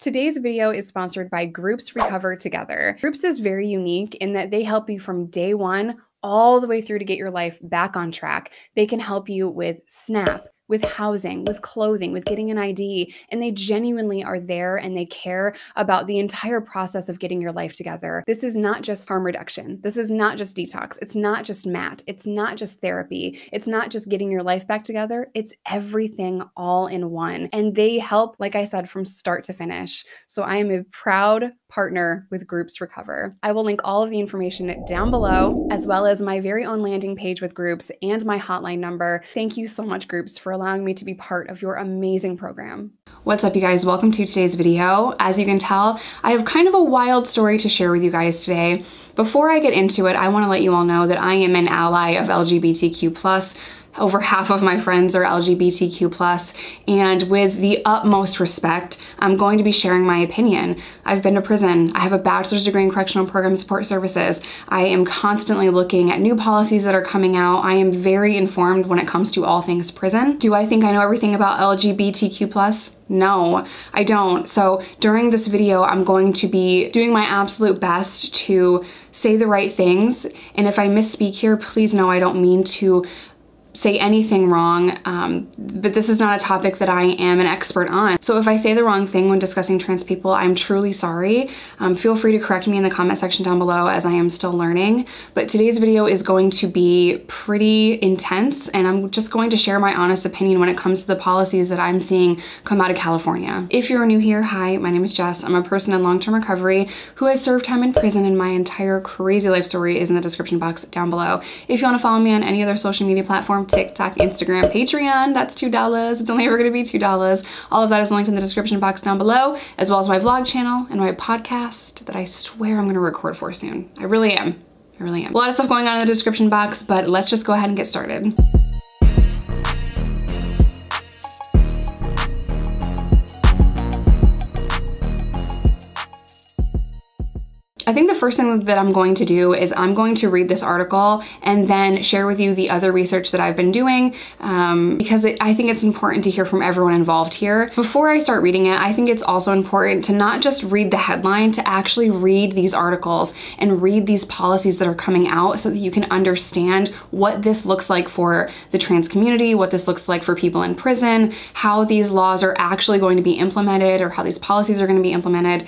Today's video is sponsored by Groups Recover Together. Groups is very unique in that they help you from day one all the way through to get your life back on track. They can help you with SNAP, with housing, with clothing, with getting an ID, and they genuinely are there and they care about the entire process of getting your life together. This is not just harm reduction. This is not just detox. It's not just MAT. It's not just therapy. It's not just getting your life back together. It's everything all in one. And they help, like I said, from start to finish. So I am a proud partner with Groups Recover. I will link all of the information down below, as well as my very own landing page with Groups and my hotline number. Thank you so much, Groups, for allowing me to be part of your amazing program. What's up, you guys? Welcome to today's video. As you can tell, I have kind of a wild story to share with you guys today. Before I get into it, I want to let you all know that I am an ally of LGBTQ+. Over half of my friends are LGBTQ+, and with the utmost respect, I'm going to be sharing my opinion. I've been to prison. I have a bachelor's degree in correctional program support services. I am constantly looking at new policies that are coming out. I am very informed when it comes to all things prison. Do I think I know everything about LGBTQ+? No, I don't. So during this video, I'm going to be doing my absolute best to say the right things. And if I misspeak here, please know I don't mean to say anything wrong, but this is not a topic that I am an expert on. So if I say the wrong thing when discussing trans people, I'm truly sorry. Feel free to correct me in the comment section down below, as I am still learning. But today's video is going to be pretty intense, and I'm just going to share my honest opinion when it comes to the policies that I'm seeing come out of California. If you're new here, hi, my name is Jess. I'm a person in long-term recovery who has served time in prison, and my entire crazy life story is in the description box down below. If you want to follow me on any other social media platform, TikTok, Instagram, Patreon, that's $2. It's only ever gonna be $2. All of that is linked in the description box down below, as well as my vlog channel and my podcast that I swear I'm gonna record for soon. I really am. I really am. A lot of stuff going on in the description box, but let's just go ahead and get started. I think the first thing that I'm going to do is I'm going to read this article and then share with you the other research that I've been doing, because I think it's important to hear from everyone involved here. Before I start reading it, I think it's also important to not just read the headline, to actually read these articles and read these policies that are coming out so that you can understand what this looks like for the trans community, what this looks like for people in prison, how these laws are actually going to be implemented, or how these policies are going to be implemented.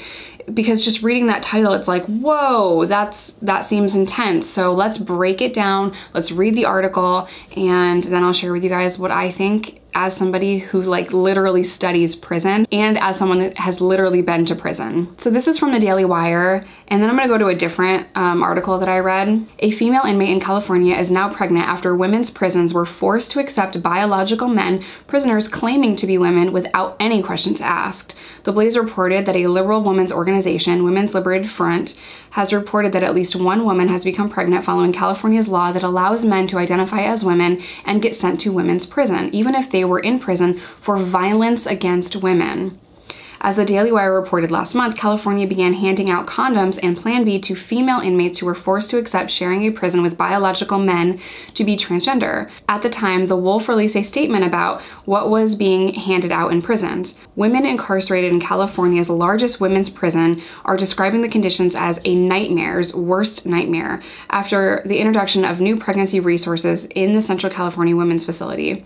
Because just reading that title, it's like, whoa, that seems intense. So let's break it down. Let's read the article, and then I'll share with you guys what I think as somebody who like literally studies prison and as someone that has literally been to prison. So this is from the Daily Wire, and then I'm gonna go to a different article that I read. A female inmate in California is now pregnant after women's prisons were forced to accept biological men, prisoners claiming to be women, without any questions asked. The Blaze reported that a liberal women's organization, Women's Liberated Front, has reported that at least one woman has become pregnant following California's law that allows men to identify as women and get sent to women's prison, even if they were in prison for violence against women. As the Daily Wire reported last month, California began handing out condoms and Plan B to female inmates who were forced to accept sharing a prison with biological men to be transgender. At the time, the Wolf released a statement about what was being handed out in prisons. Women incarcerated in California's largest women's prison are describing the conditions as a nightmare's worst nightmare after the introduction of new pregnancy resources in the Central California Women's Facility.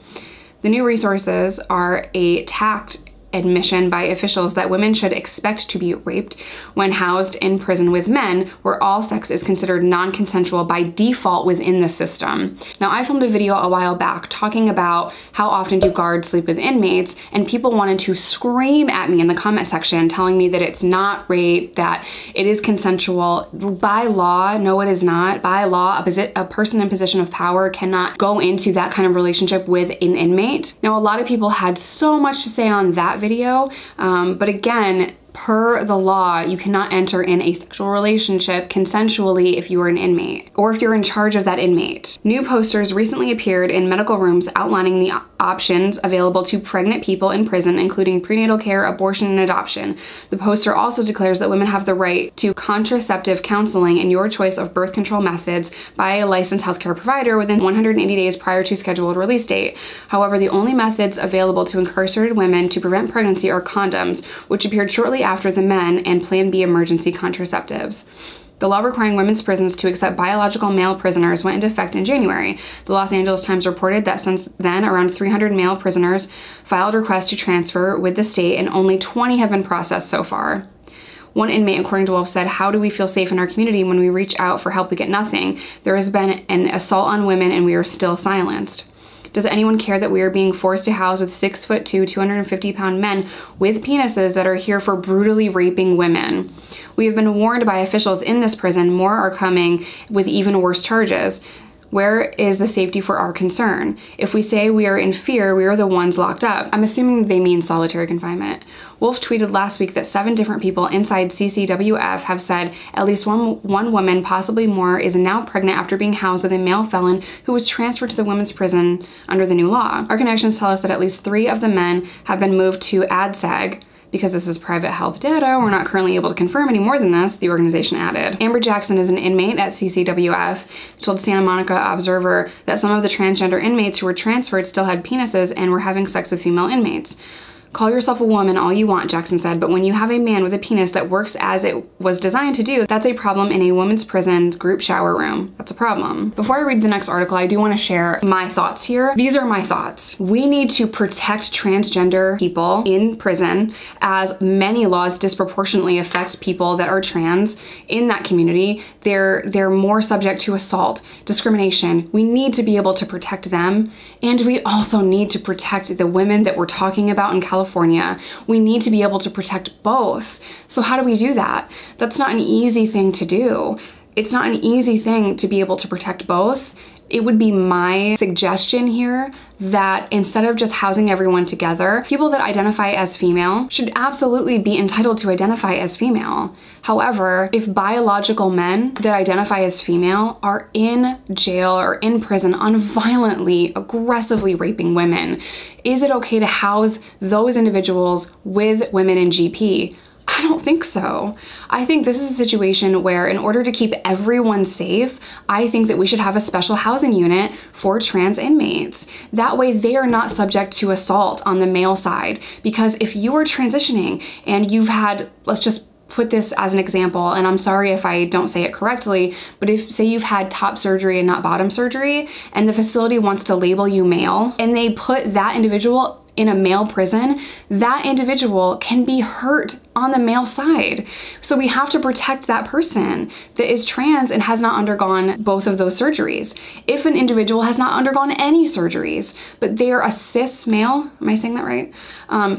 The new resources are a tact admission by officials that women should expect to be raped when housed in prison with men, where all sex is considered non-consensual by default within the system. Now, I filmed a video a while back talking about how often do guards sleep with inmates, and people wanted to scream at me in the comment section telling me that it's not rape, that it is consensual. By law, no, it is not. By law, a person in position of power cannot go into that kind of relationship with an inmate. Now, a lot of people had so much to say on that video, but again, per the law, you cannot enter in a sexual relationship consensually if you are an inmate or if you're in charge of that inmate. New posters recently appeared in medical rooms outlining the options available to pregnant people in prison, including prenatal care, abortion, and adoption. The poster also declares that women have the right to contraceptive counseling and your choice of birth control methods by a licensed healthcare provider within 180 days prior to scheduled release date. However, the only methods available to incarcerated women to prevent pregnancy are condoms, which appeared shortly after the men, and Plan B emergency contraceptives. The law requiring women's prisons to accept biological male prisoners went into effect in January. The Los Angeles Times reported that since then, around 300 male prisoners filed requests to transfer with the state, and only 20 have been processed so far. One inmate, according to Wolf, said, "How do we feel safe in our community when we reach out for help we get nothing? There has been an assault on women and we are still silenced. Does anyone care that we are being forced to house with 6'2", 250-pound men with penises that are here for brutally raping women? We have been warned by officials in this prison more are coming with even worse charges. Where is the safety for our concern? If we say we are in fear, we are the ones locked up." I'm assuming they mean solitary confinement. Wolf tweeted last week that 7 different people inside CCWF have said at least one woman, possibly more, is now pregnant after being housed with a male felon who was transferred to the women's prison under the new law. Our connections tell us that at least 3 of the men have been moved to ADSEG. Because this is private health data, we're not currently able to confirm any more than this, the organization added. Amber Jackson is an inmate at CCWF, told Santa Monica Observer that some of the transgender inmates who were transferred still had penises and were having sex with female inmates. "Call yourself a woman all you want," Jackson said, "but when you have a man with a penis that works as it was designed to do, that's a problem in a women's prison's group shower room. That's a problem." Before I read the next article, I do want to share my thoughts here. These are my thoughts. We need to protect transgender people in prison, as many laws disproportionately affect people that are trans in that community. They're more subject to assault, discrimination. We need to be able to protect them, and we also need to protect the women that we're talking about in California. We need to be able to protect both. So how do we do that? That's not an easy thing to do. It's not an easy thing to be able to protect both. It would be my suggestion here that instead of just housing everyone together, people that identify as female should absolutely be entitled to identify as female. However, if biological men that identify as female are in jail or in prison on violently, aggressively raping women, is it okay to house those individuals with women in GP? I don't think so. I think this is a situation where, in order to keep everyone safe, I think that we should have a special housing unit for trans inmates. That way they are not subject to assault on the male side. Because if you are transitioning and you've had, let's just put this as an example, and I'm sorry if I don't say it correctly, but if, say you've had top surgery and not bottom surgery, and the facility wants to label you male, and they put that individual in a male prison, that individual can be hurt on the male side. So we have to protect that person that is trans and has not undergone both of those surgeries. If an individual has not undergone any surgeries, but they're a cis male, am I saying that right?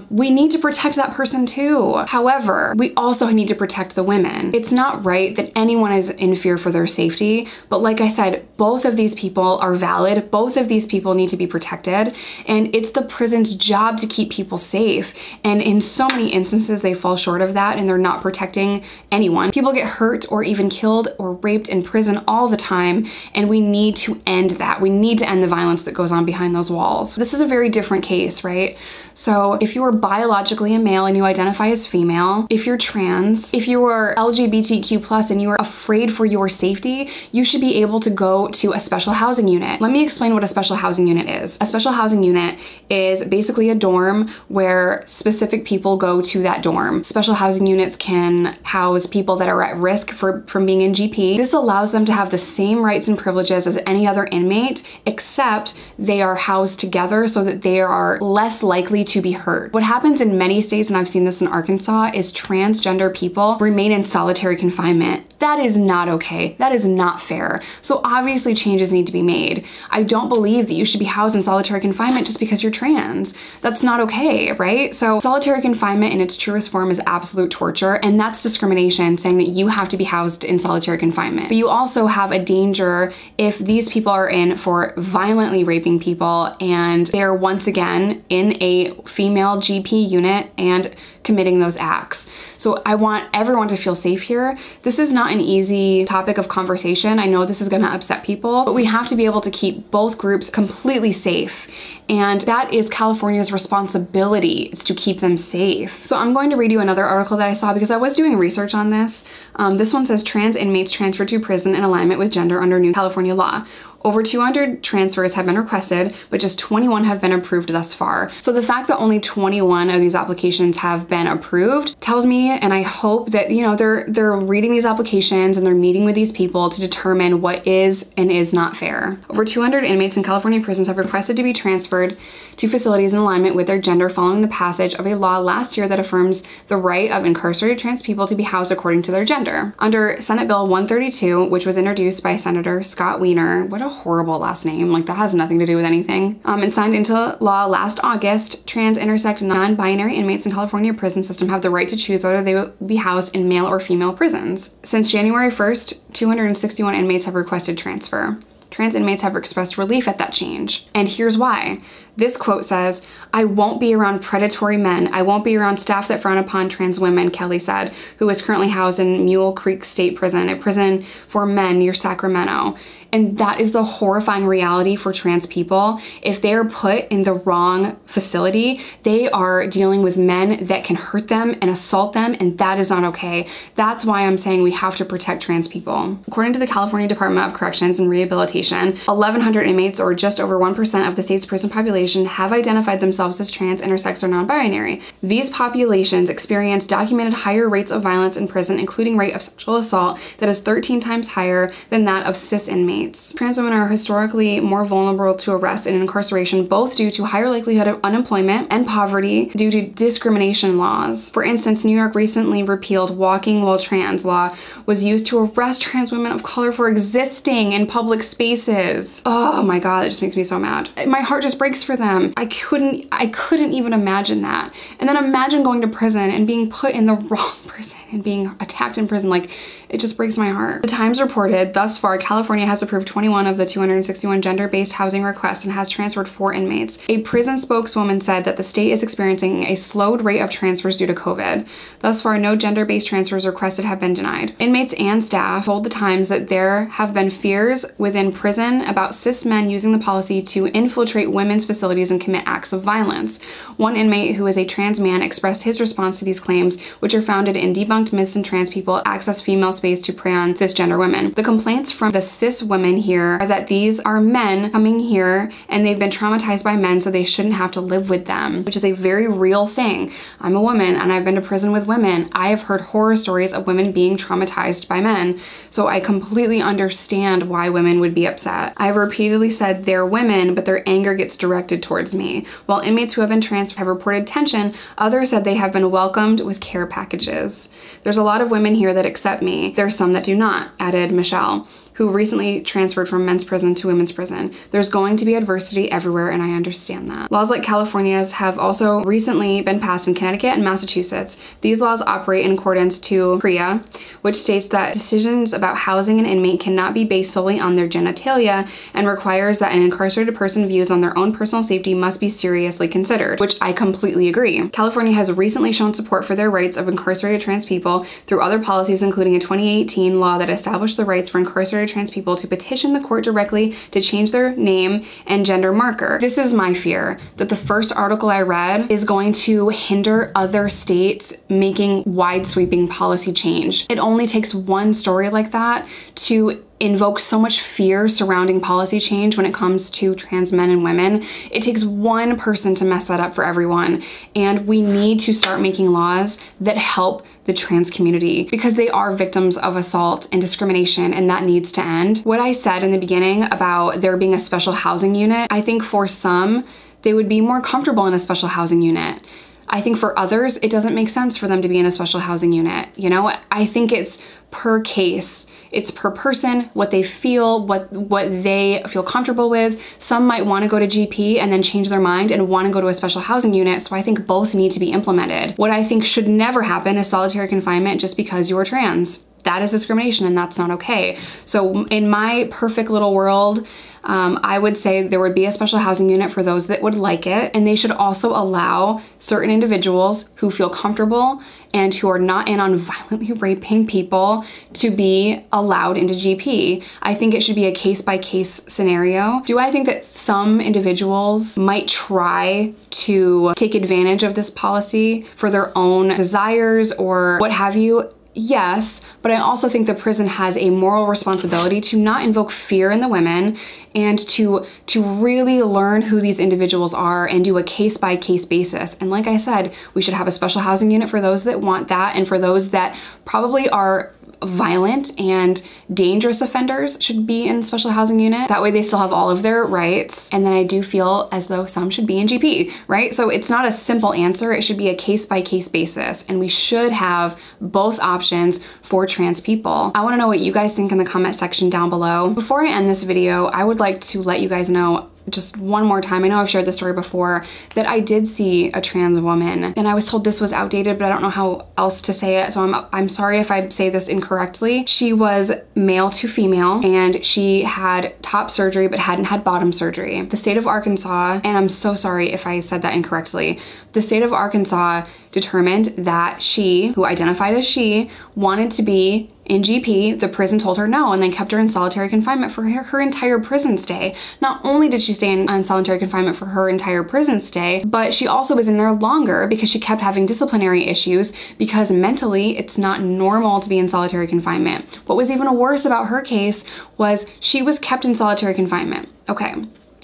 We need to protect that person too. However, we also need to protect the women. It's not right that anyone is in fear for their safety, but like I said, both of these people are valid. Both of these people need to be protected, and it's the prison's job to keep people safe. And in so many instances, they fall short of that and they're not protecting anyone. People get hurt or even killed or raped in prison all the time, and we need to end that. We need to end the violence that goes on behind those walls. This is a very different case, right? So if you are biologically a male and you identify as female, if you're trans, if you are LGBTQ+ and you are afraid for your safety, you should be able to go to a special housing unit. Let me explain what a special housing unit is. A special housing unit is basically a dorm where specific people go to that dorm. Special housing units can house people that are at risk from being in GP. This allows them to have the same rights and privileges as any other inmate, except they are housed together so that they are less likely to be hurt. What happens in many states, and I've seen this in Arkansas, is transgender people remain in solitary confinement. That is not okay. That is not fair. So obviously changes need to be made. I don't believe that you should be housed in solitary confinement just because you're trans. That's not okay, right? So solitary confinement in its truest form is absolute torture, and that's discrimination, saying that you have to be housed in solitary confinement. But you also have a danger if these people are in for violently raping people and they're once again in a a female GP unit and committing those acts. So I want everyone to feel safe here. This is not an easy topic of conversation. I know this is gonna upset people, but we have to be able to keep both groups completely safe. And that is California's responsibility, is to keep them safe. So I'm going to read you another article that I saw because I was doing research on this. This one says trans inmates transferred to prison in alignment with gender under new California law. Over 200 transfers have been requested, but just 21 have been approved thus far. So the fact that only 21 of these applications have been approved tells me, and I hope that, you know, they're reading these applications and they're meeting with these people to determine what is and is not fair. Over 200 inmates in California prisons have requested to be transferred to facilities in alignment with their gender following the passage of a law last year that affirms the right of incarcerated trans people to be housed according to their gender. Under Senate Bill 132, which was introduced by Senator Scott Wiener, what a horrible last name, like that has nothing to do with anything, and signed into law last August, trans, intersex, and non-binary inmates in California prison system have the right to choose whether they will be housed in male or female prisons. Since January 1st, 261 inmates have requested transfer. Trans inmates have expressed relief at that change. And here's why. This quote says, "I won't be around predatory men. I won't be around staff that frown upon trans women," Kelly said, who is currently housed in Mule Creek State Prison, a prison for men near Sacramento. And that is the horrifying reality for trans people. If they are put in the wrong facility, they are dealing with men that can hurt them and assault them, and that is not okay. That's why I'm saying we have to protect trans people. According to the California Department of Corrections and Rehabilitation, 1,100 inmates, or just over 1% of the state's prison population, have identified themselves as trans, intersex, or non-binary. These populations experience documented higher rates of violence in prison, including rate of sexual assault that is 13 times higher than that of cis inmates. Trans women are historically more vulnerable to arrest and incarceration, both due to higher likelihood of unemployment and poverty due to discrimination laws. For instance, New York recently repealed walking while trans law was used to arrest trans women of color for existing in public spaces. Oh my God, it just makes me so mad. My heart just breaks for them. I couldn't even imagine that. And then imagine going to prison and being put in the wrong prison and being attacked in prison. Like, it just breaks my heart. The Times reported, thus far, California has approved 21 of the 261 gender-based housing requests and has transferred 4 inmates. A prison spokeswoman said that the state is experiencing a slowed rate of transfers due to COVID. Thus far, no gender-based transfers requested have been denied. Inmates and staff told the Times that there have been fears within prison about cis men using the policy to infiltrate women's facilities and commit acts of violence. One inmate, who is a trans man, expressed his response to these claims, which are founded in debunked myths and trans people access female space to prey on cisgender women. The complaints from the cis women here are that these are men coming here and they've been traumatized by men, so they shouldn't have to live with them, which is a very real thing. I'm a woman and I've been to prison with women. I have heard horror stories of women being traumatized by men, so I completely understand why women would be upset. I've repeatedly said they're women, but their anger gets directed towards me. While inmates who have been transferred have reported tension, others said they have been welcomed with care packages. There's a lot of women here that accept me. There's some that do not, added Michelle, who recently transferred from men's prison to women's prison. There's going to be adversity everywhere, and I understand that. Laws like California's have also recently been passed in Connecticut and Massachusetts. These laws operate in accordance to PREA, which states that decisions about housing an inmate cannot be based solely on their genitalia and requires that an incarcerated person's views on their own personal safety must be seriously considered, which I completely agree. California has recently shown support for their rights of incarcerated trans people through other policies, including a 2018 law that established the rights for incarcerated trans people to petition the court directly to change their name and gender marker. This is my fear, that the first article I read is going to hinder other states making wide-sweeping policy change. It only takes one story like that to invoke so much fear surrounding policy change when it comes to trans men and women. It takes one person to mess that up for everyone, and we need to start making laws that help the trans community because they are victims of assault and discrimination, and that needs to end. What I said in the beginning about there being a special housing unit, I think for some, they would be more comfortable in a special housing unit. I think for others, it doesn't make sense for them to be in a special housing unit. You know, I think it's per case, it's per person, what they feel, what they feel comfortable with. Some might want to go to GP and then change their mind and want to go to a special housing unit, so I think both need to be implemented. What I think should never happen is solitary confinement just because you're trans. that is discrimination and that's not okay. So in my perfect little world, I would say there would be a special housing unit for those that would like it, and they should also allow certain individuals who feel comfortable and who are not in on violently raping people to be allowed into GP. I think it should be a case-by-case scenario. Do I think that some individuals might try to take advantage of this policy for their own desires or what have you? Yes, but I also think the prison has a moral responsibility to not invoke fear in the women and to really learn who these individuals are and do a case-by-case basis. And like I said, we should have a special housing unit for those that want that, and for those that probably are violent and dangerous offenders should be in special housing unit. That way they still have all of their rights. And then I do feel as though some should be in GP, right? So it's not a simple answer. It should be a case-by-case basis, and we should have both options for trans people. I wanna know what you guys think in the comment section down below. Before I end this video, I would like to let you guys know just one more time, I know I've shared this story before, that I did see a trans woman and I was told this was outdated, but I don't know how else to say it, so I'm sorry if I say this incorrectly. She was male to female and she had top surgery but hadn't had bottom surgery. The state of Arkansas, and I'm so sorry if I said that incorrectly, the state of Arkansas determined that she, who identified as she, wanted to be in GP. The prison told her no, and then kept her in solitary confinement for her entire prison stay. Not only did she stay in solitary confinement for her entire prison stay, but she also was in there longer because she kept having disciplinary issues because mentally it's not normal to be in solitary confinement. What was even worse about her case was she was kept in solitary confinement. Okay.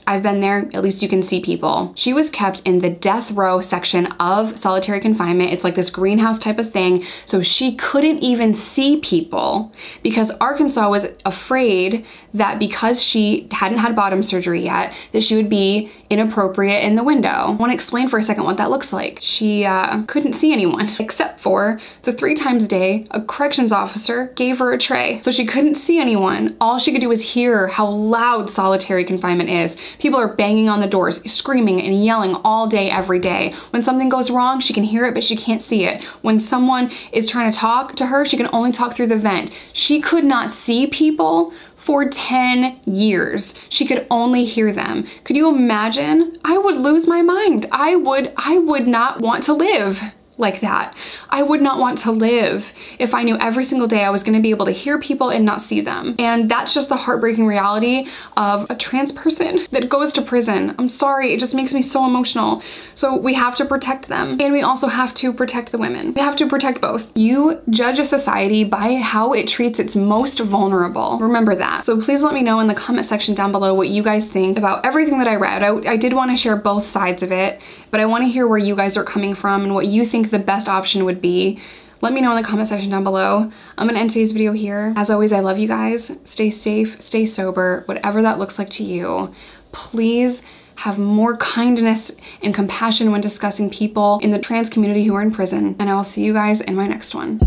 I've been there, at least you can see people. She was kept in the death row section of solitary confinement. It's like this greenhouse type of thing. So she couldn't even see people because Arkansas was afraid that because she hadn't had bottom surgery yet, that she would be inappropriate in the window. I want to explain for a second what that looks like. She couldn't see anyone except for the 3 times a day a corrections officer gave her a tray. So she couldn't see anyone. All she could do was hear how loud solitary confinement is. People are banging on the doors, screaming and yelling all day, every day. When something goes wrong, she can hear it, but she can't see it. When someone is trying to talk to her, she can only talk through the vent. She could not see people for 10 years. She could only hear them. Could you imagine? I would lose my mind. I would not want to live like that. I would not want to live if I knew every single day I was gonna be able to hear people and not see them. And that's just the heartbreaking reality of a trans person that goes to prison. I'm sorry, it just makes me so emotional. So we have to protect them, and we also have to protect the women. We have to protect both. You judge a society by how it treats its most vulnerable. Remember that. So please let me know in the comment section down below what you guys think about everything that I read. I did want to share both sides of it, but I want to hear where you guys are coming from and what you think the best option would be. Let me know in the comment section down below. I'm gonna end today's video here. As always, I love you guys. Stay safe, stay sober, whatever that looks like to you. Please have more kindness and compassion when discussing people in the trans community who are in prison. And I will see you guys in my next one.